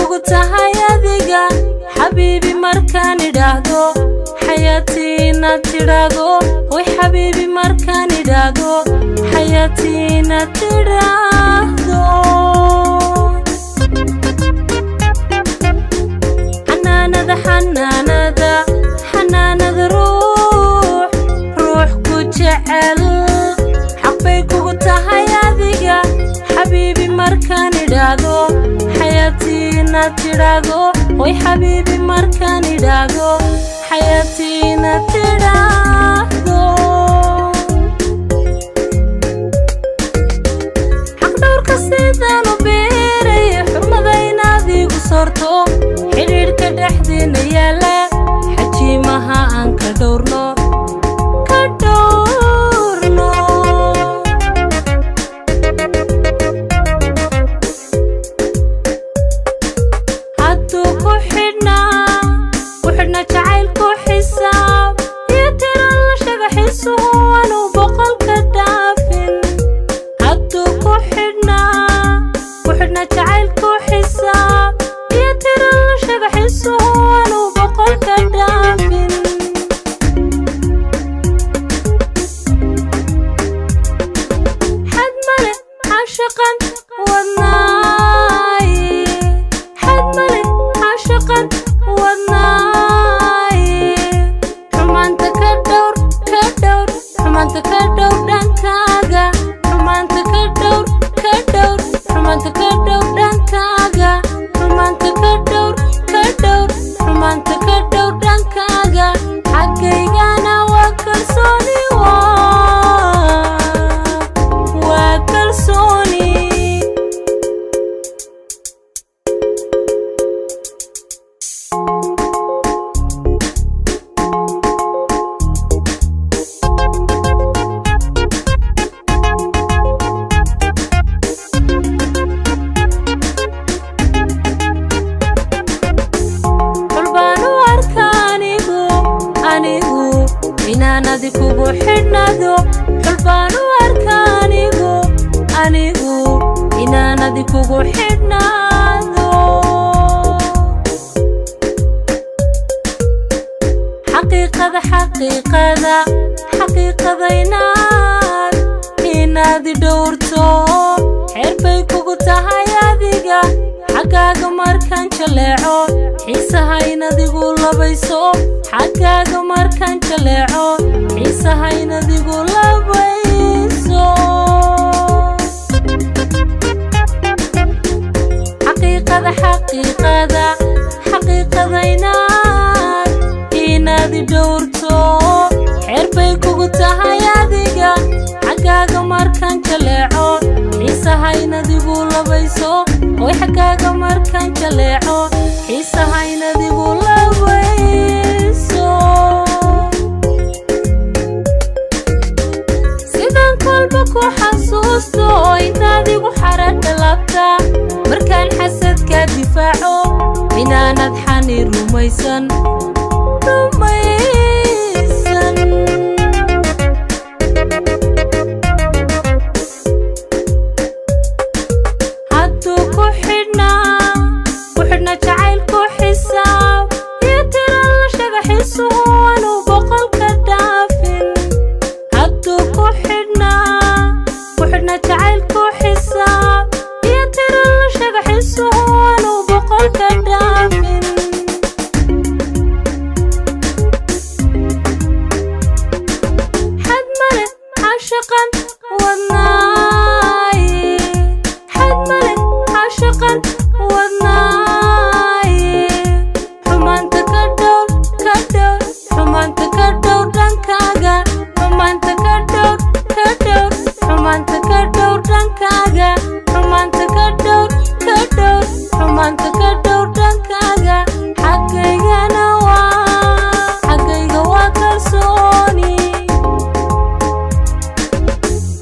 kugu tahay adiga حبيبي مركان idhaahdo حياتينا tiraahdo way حبيبي مركان idhaahdo حياتينا tiraahdo حنانة روح ku jecel حبي kugu tahay adiga حبيبي مركان idhaahdo حياتينا tiraahdo way حبيبي مركان idhaahdo حياتينا tiraahdo حق دورka sidaan u beeray xurmada inaad igu sorto xiriirka dhexdeena yaala xajiimaha aan ka dhowrno jacaylku xisaab iyo tiro la shaga xisuunu boqolka dhaafin hadduu ku xidhnaa jacaylku xisaab iyo tiro la shaga xisuunu boqolka dhaafin xad male caashaqan wadnaay xad male caashaqan wadnaay xumaanta ka dhowr dhankaaga xumaanta ka dhowr xumaanta ka dhowr dhankaaga xumaanta ka dhowr xumaanta ka dhowr dhankaaga xaggaygana waa kalsooni waa kalsooni inaan adikugu xidhnaado xulbaan u arka anigu inaan adikugu xidhnaado xaqiiqada inaad dhowrto xeer bay kugu tahay adiga xaggaaga markaan jaleeco xiisaha inadigu labayso xaggaaga markaan jaleeco xiisaha inadigu labayso xaqiiqada inaad dhowrto xeer bay kugu tahay adiga xaggaaga markaan jaleeco xiisaha inadigu labayso way xaggaaga markaan jaleeco xiisaha inadigu labayso sidaan kolba ku xasuusto inaad igu xaradha labta markaan xasadka difaaco inaanad xani rumaysan hadduu ku xidhnaa jacaylku xisaab iyo tiro la shaga xisuunu boqolka dhaafin hadduu ku xidhnaa jacaylku xisaab iyo tiro la shaga xisuunu boqolka